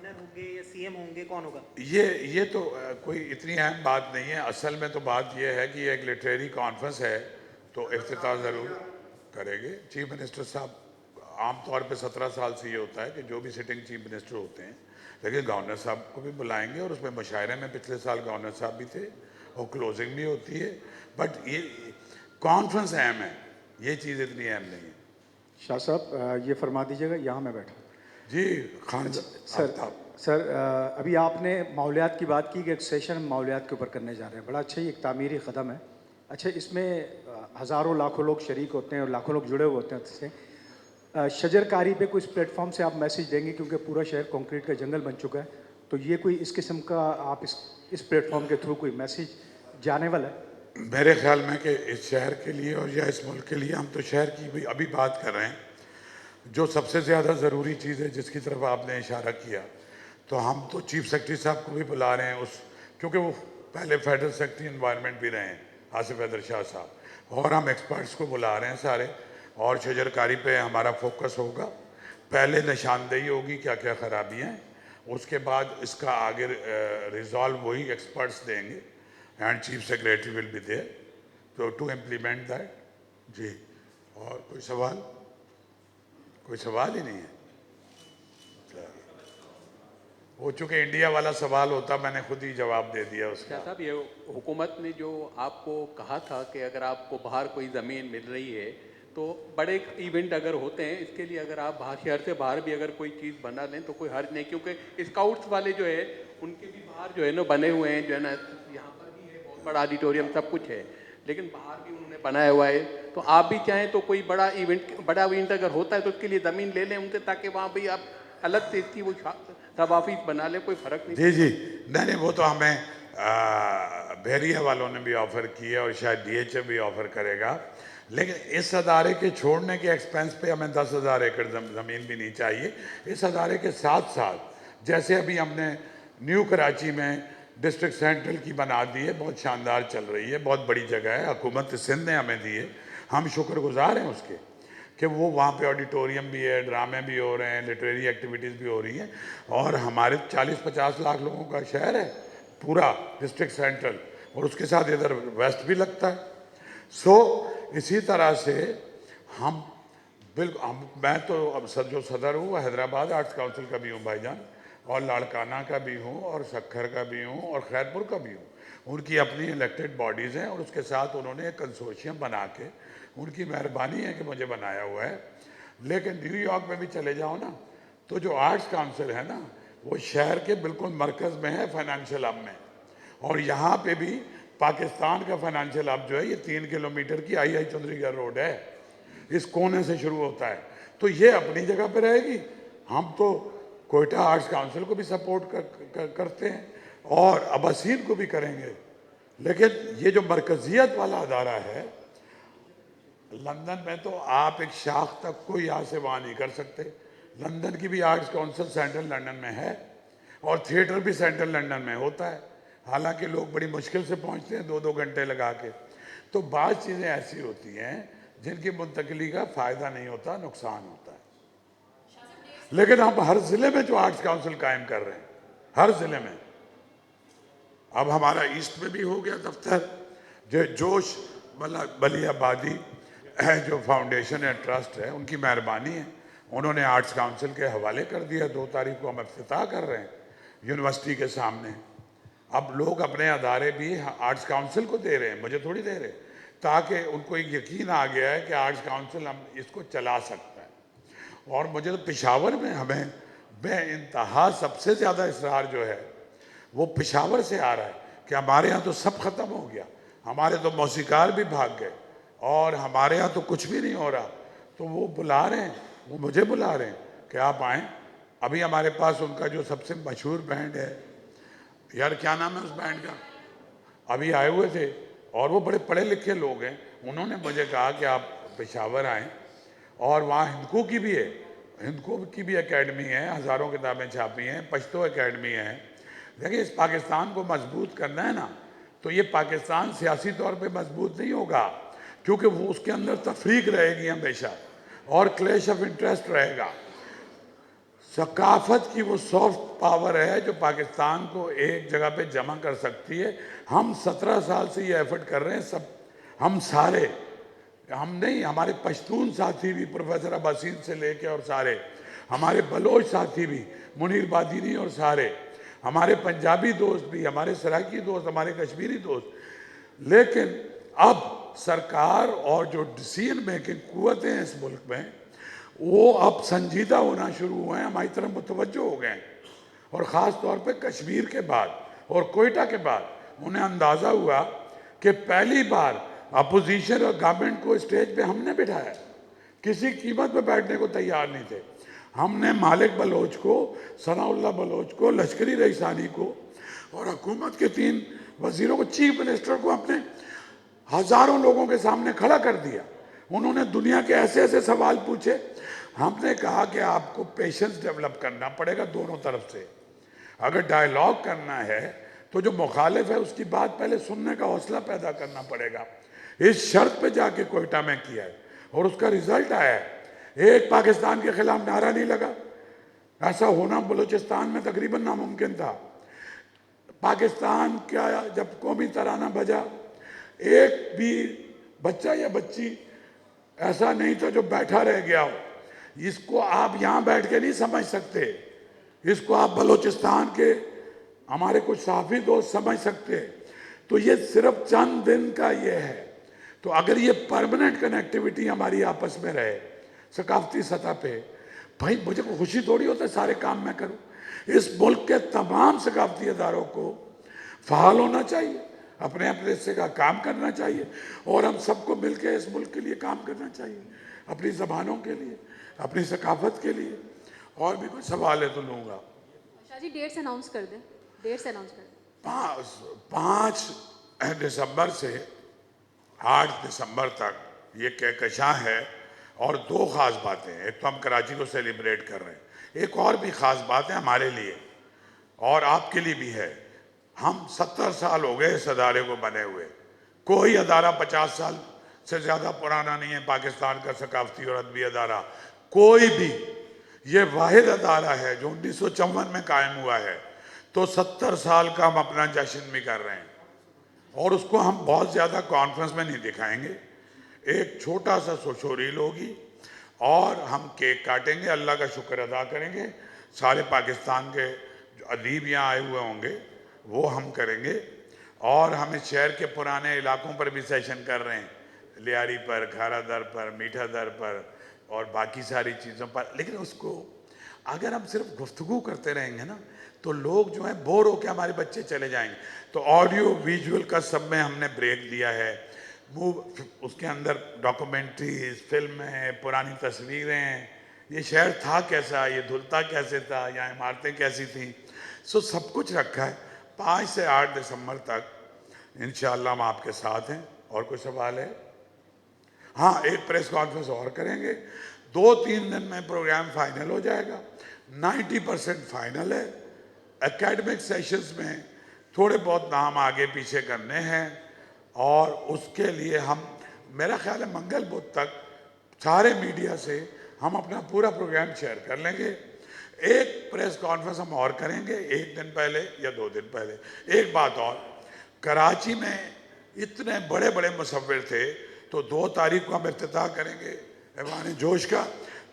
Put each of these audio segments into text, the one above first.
Governor होंगे या CM होंगे, कौन होगा? ये तो कोई इतनी अहम बात नहीं है। असल में तो बात ये है कि ये एक लिटरेरी कॉन्फ्रेंस है, तो इफ्तिताह ज़रूर करेंगे चीफ मिनिस्टर साहब। आमतौर पे 17 साल से ये होता है कि जो भी सिटिंग चीफ मिनिस्टर होते हैं, लेकिन गवर्नर साहब को भी बुलाएंगे और उसमें मुशायरे में पिछले साल गवर्नर साहब भी थे और क्लोजिंग भी होती है। बट ये कॉन्फ्रेंस अहम है, ये चीज़ इतनी अहम नहीं है। शाह साहब ये फरमा दीजिएगा, यहाँ मैं बैठा हूँ। जी खान सर आफ्ताब। सर अभी आपने माहौलियात की बात की कि एक सेशन माहौलियात के ऊपर करने जा रहे हैं, बड़ा अच्छा ही एक तामीरी कदम है। अच्छा, इसमें हज़ारों लाखों लोग शरीक होते हैं और लाखों लोग जुड़े हुए होते हैं इससे। शजरकारी पे कोई इस प्लेटफॉर्म से आप मैसेज देंगे, क्योंकि पूरा शहर कंक्रीट का जंगल बन चुका है, तो ये कोई इस किस्म का आप इस प्लेटफॉर्म के थ्रू कोई मैसेज जाने वाला है? मेरे ख्याल में कि इस शहर के लिए और या इस मुल्क के लिए, हम तो शहर की भी अभी बात कर रहे हैं, जो सबसे ज़्यादा ज़रूरी चीज़ है जिसकी तरफ आपने इशारा किया, तो हम तो चीफ सेक्रेटरी साहब को भी बुला रहे हैं क्योंकि वो पहले फेडरल सेक्रेटरी एनवायरनमेंट भी रहे हैं, आसिफ हैदर शाह साहब, और हम एक्सपर्ट्स को बुला रहे हैं सारे, और शजरकारी पे हमारा फोकस होगा। पहले निशानदेही होगी क्या क्या खराबियाँ हैं, उसके बाद इसका आगे रिजॉल्व वही एक्सपर्ट्स देंगे, and chief secretary will be there to implement that. जी, और कोई सवाल? कोई सवाल ही नहीं है। वो चूंकि इंडिया वाला सवाल होता, मैंने खुद ही जवाब दे दिया उसका। क्या साहब, ये हुकूमत ने जो आपको कहा था कि अगर आपको बाहर कोई ज़मीन मिल रही है तो बड़े इवेंट अगर होते हैं, इसके लिए अगर आप बाहर शहर से बाहर भी अगर कोई चीज़ बना लें तो कोई हर्ज नहीं, क्योंकि स्काउट्स वाले जो है उनके भी बाहर जो है ना बने हुए हैं, जो है ना यहाँ पर भी है बहुत बड़ा ऑडिटोरियम, सब कुछ है, लेकिन बाहर भी उन्होंने बनाया हुआ है। तो आप भी चाहें तो कोई बड़ा इवेंट अगर होता है तो उसके लिए ज़मीन ले लें उनसे, ताकि वहाँ भी आप अलग से इसकी वो सब ऑफिस बना ले, कोई फर्क नहीं। जी जी, नहीं, वो तो हमें बहरिया वालों ने भी ऑफर किया और शायद DHF भी ऑफर करेगा, लेकिन इस अदारे के छोड़ने के एक्सपेंस पे हमें 10,000 एकड़ ज़मीन भी नहीं चाहिए। इस अदारे के साथ साथ जैसे अभी हमने न्यू कराची में डिस्ट्रिक्ट सेंट्रल की बना दी है, बहुत शानदार चल रही है, बहुत बड़ी जगह है, हुकूमत सिंध ने हमें दी है, हम शुक्रगुजार हैं उसके कि वो वहाँ पे ऑडिटोरियम भी है, ड्रामे भी हो रहे हैं, लिटरेरी एक्टिविटीज़ भी हो रही हैं, और हमारे 40-50 लाख लोगों का शहर है पूरा डिस्ट्रिक्ट सेंट्रल, और उसके साथ इधर वेस्ट भी लगता है। इसी तरह से हम मैं तो अब जो सदर हूँ हैदराबाद आर्ट्स काउंसिल का भी हूँ भाईजान, और लाड़काना का भी हूँ, और सक्खर का भी हूँ, और खैरपुर का भी हूँ। उनकी अपनी इलेक्टेड बॉडीज़ हैं और उसके साथ उन्होंने एक कंसोर्शियम बना के, उनकी मेहरबानी है कि मुझे बनाया हुआ है। लेकिन न्यूयॉर्क में भी चले जाओ ना, तो जो आर्ट्स काउंसिल है ना, वो शहर के बिल्कुल मरकज़ में है, फाइनेंशियल हब में, और यहाँ पे भी पाकिस्तान का फाइनेंशियल हब जो है ये 3 किलोमीटर की आई चौधरीगढ़ रोड है, इस कोने से शुरू होता है, तो ये अपनी जगह पे रहेगी। हम तो कोयटा आर्ट्स काउंसिल को भी सपोर्ट करते हैं और अब्बासीन को भी करेंगे, लेकिन ये जो मरकजियत वाला अदारा है लंदन में, तो आप एक शाख तक को यहाँ से वहाँ नहीं कर सकते। लंदन की भी आर्ट्स काउंसिल सेंट्रल लंदन में है और थिएटर भी सेंट्रल लंदन में होता है, हालांकि लोग बड़ी मुश्किल से पहुँचते हैं 2-2 घंटे लगा के। तो बाज़ चीज़ें ऐसी होती हैं जिनकी मुंतकली का फ़ायदा नहीं होता, नुकसान होता है। लेकिन हम हर ज़िले में जो आर्ट्स काउंसिल कायम कर रहे हैं, हर ज़िले में, अब हमारा ईस्ट में भी हो गया दफ्तर, जो जोश बलियाबादी जो फाउंडेशन है, ट्रस्ट है, उनकी मेहरबानी है, उन्होंने आर्ट्स काउंसिल के हवाले कर दिया। 2 तारीख को हम इफ्तिताह कर रहे हैं यूनिवर्सिटी के सामने। अब लोग अपने अदारे भी आर्ट्स काउंसिल को दे रहे हैं, मुझे थोड़ी दे रहे, ताकि उनको एक यकीन आ गया है कि आर्ट्स काउंसिल हम इसको चला सकता है। और मुझे तो पेशावर में हमें बेइंतहा सबसे ज़्यादा इसरार जो है वो पेशावर से आ रहा है कि हमारे यहाँ तो सब खत्म हो गया, हमारे तो मौसीकार भी भाग गए और हमारे यहाँ तो कुछ भी नहीं हो रहा। तो वो बुला रहे हैं, वो मुझे बुला रहे हैं कि आप आएँ। अभी हमारे पास उनका जो सबसे मशहूर बैंड है, यार क्या नाम है उस बैंड का, अभी आए हुए थे और वो बड़े पढ़े लिखे लोग हैं, उन्होंने मुझे कहा कि आप पेशावर आएँ, और वहाँ हिंदको की भी है, हिंदको की भी एकेडमी है, हज़ारों किताबें छापी हैं, पश्तो एकेडमी है। देखिए, इस पाकिस्तान को मजबूत करना है ना, तो ये पाकिस्तान सियासी तौर पे मजबूत नहीं होगा, क्योंकि वो उसके अंदर तफरीक रहेगी हमेशा और क्लैश ऑफ इंटरेस्ट रहेगा। सकाफत की वो सॉफ्ट पावर है जो पाकिस्तान को एक जगह पे जमा कर सकती है। हम 17 साल से ये एफर्ट कर रहे हैं, सब हम सारे, हम नहीं, हमारे पश्तून साथी भी, प्रोफेसर अब्बासीन से लेके और सारे, हमारे बलोच साथी भी, मुनीर बादीनी और सारे, हमारे पंजाबी दोस्त भी, हमारे सराकी दोस्त, हमारे कश्मीरी दोस्त। लेकिन अब सरकार और जो डिसीजन मेकिंग कुव्वतें हैं इस मुल्क में, वो अब संजीदा होना शुरू हुए हैं, हमारी तरफ मुतवज्जो हो गए हैं। और ख़ास तौर पे कश्मीर के बाद और कोयटा के बाद उन्हें अंदाज़ा हुआ कि पहली बार अपोजिशन और गवर्नमेंट को स्टेज पे हमने बिठाया, किसी कीमत पे बैठने को तैयार नहीं थे। हमने मालिक बलोच को, सनाउल्लाह बलोच को, लश्करी रईसानी को और हुकूमत के 3 वजीरों को, चीफ मिनिस्टर को अपने हज़ारों लोगों के सामने खड़ा कर दिया। उन्होंने दुनिया के ऐसे ऐसे सवाल पूछे। हमने कहा कि आपको पेशेंस डेवलप करना पड़ेगा दोनों तरफ से। अगर डायलॉग करना है तो जो मुखालिफ है उसकी बात पहले सुनने का हौसला पैदा करना पड़ेगा। इस शर्त पे जाके कोयटा में किया है और उसका रिजल्ट आया है। एक पाकिस्तान के खिलाफ नारा नहीं लगा। ऐसा होना बलूचिस्तान में तकरीबन नामुमकिन था। पाकिस्तान का जब कौमी तराना बजा, एक भी बच्चा या बच्ची ऐसा नहीं था जो बैठा रह गया हो। इसको आप यहाँ बैठ के नहीं समझ सकते, इसको आप बलूचिस्तान के हमारे कुछ साफी दोस्त समझ सकते हैं। तो ये सिर्फ चंद दिन का ये है। तो अगर ये परमानेंट कनेक्टिविटी हमारी आपस में रहे सकाफती सतह पे, भाई मुझे को खुशी थोड़ी होता है सारे काम मैं करूं। इस मुल्क के तमाम सकाफती अदारों को फ़ाल होना चाहिए, अपने अपने हिस्से का काम करना चाहिए और हम सबको मिलकर इस मुल्क के लिए काम करना चाहिए, अपनी ज़बानों के लिए, अपनी सकाफत के लिए। और भी कुछ सवाल है तो लूँगा। शाह जी डेट्स अनाउंस कर दें, डेट्स अनाउंस कर दें। 5 दिसंबर से 8 दिसंबर तक ये कहकशां है और 2 ख़ास बातें हैं। एक तो हम कराची को सेलिब्रेट कर रहे हैं, एक और भी ख़ास बात है हमारे लिए और आपके लिए भी है। हम 70 साल हो गए इस अदारे को बने हुए। कोई अदारा 50 साल से ज़्यादा पुराना नहीं है पाकिस्तान का सकाफती और अदबी अदारा, कोई भी। ये वाहिद अदारा है जो 1954 में कायम हुआ है। तो 70 साल का हम अपना जश्न भी कर रहे हैं और उसको हम बहुत ज़्यादा कॉन्फ्रेंस में नहीं दिखाएंगे। एक छोटा सा सोशोरील होगी और हम केक काटेंगे, अल्लाह का शुक्र अदा करेंगे। सारे पाकिस्तान के जो अदीब यहाँ आए हुए होंगे वो हम करेंगे और हम इस शहर के पुराने इलाकों पर भी सेशन कर रहे हैं, लियारी पर, खारा दर पर, मीठा दर पर और बाकी सारी चीज़ों पर। लेकिन उसको अगर हम सिर्फ गुफ्तगू करते रहेंगे ना तो लोग जो है बोर होकर हमारे बच्चे चले जाएंगे। तो ऑडियो विजुअल का सब में हमने ब्रेक दिया है। उसके अंदर डॉक्यूमेंट्रीज, फिल्म है, पुरानी तस्वीरें हैं, ये शहर था कैसा, ये धुलता कैसे था, यहाँ इमारतें कैसी थी, सो सब कुछ रखा है। 5 से 8 दिसंबर तक इंशाअल्लाह हम आपके साथ हैं। और कोई सवाल है? हाँ, एक प्रेस कॉन्फ्रेंस और करेंगे। 2-3 दिन में प्रोग्राम फाइनल हो जाएगा। 90% फाइनल है। एकेडमिक सेशंस में थोड़े बहुत नाम आगे पीछे करने हैं और उसके लिए हम, मेरा ख्याल है मंगल बुध तक सारे मीडिया से हम अपना पूरा प्रोग्राम शेयर कर लेंगे। एक प्रेस कॉन्फ्रेंस हम और करेंगे 1 दिन पहले या 2 दिन पहले। एक बात और, कराची में इतने बड़े बड़े मुसव्विर थे तो 2 तारीख को हम इफ्तिताह करेंगे ऐवान जोश का।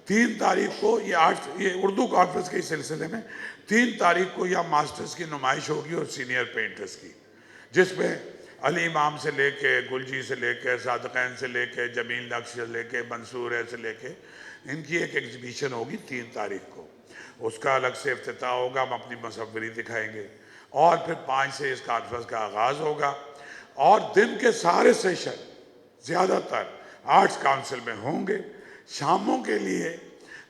3 तारीख को ये उर्दू कॉन्फ्रेंस के सिलसिले में 3 तारीख को यहाँ मास्टर्स की नुमाइश होगी और सीनियर पेंटर्स की, जिसमें अली इमाम से लेके, गुलजी से लेके, सादकैन से लेके, जमील नक्श से लेके, मंसूर है से लेके, इनकी एक एग्जीबिशन होगी 3 तारीख को। उसका अलग से इफ्तिताह होगा, हम अपनी मुसव्वरी दिखाएंगे और फिर 5 से इस कॉन्फ्रेंस का आगाज़ होगा और दिन के सारे सेशन ज़्यादातर आर्ट्स काउंसिल में होंगे। शामों के लिए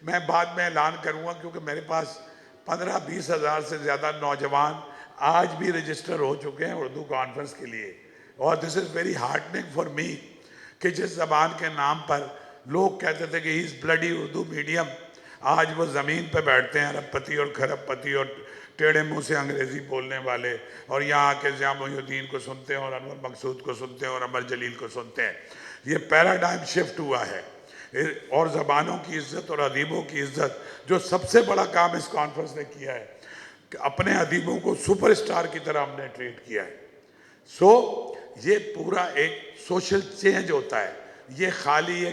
मैं बाद में ऐलान करूँगा क्योंकि मेरे पास 15-20 हज़ार से ज़्यादा नौजवान आज भी रजिस्टर हो चुके हैं उर्दू कॉन्फ्रेंस के लिए। और this is very heartening for me कि जिस ज़बान के नाम पर लोग कहते थे कि he is bloody Urdu medium, आज वो ज़मीन पे बैठते हैं अरबपति और खरबपति और टेढ़े मुंह से अंग्रेज़ी बोलने वाले और यहाँ के ज़िया मोहिउद्दीन को सुनते हैं और अनवर मकसूद को सुनते हैं और अमर जलील को सुनते हैं। ये पैराडाइम शिफ्ट हुआ है। और ज़बानों की इज़्ज़त और अदीबों की इज़्ज़त। जो सबसे बड़ा काम इस कॉन्फ्रेंस ने किया है कि अपने अदीबों को सुपरस्टार की तरह हमने ट्रीट किया है। सो ये पूरा एक सोशल चेंज होता है, ये खाली एक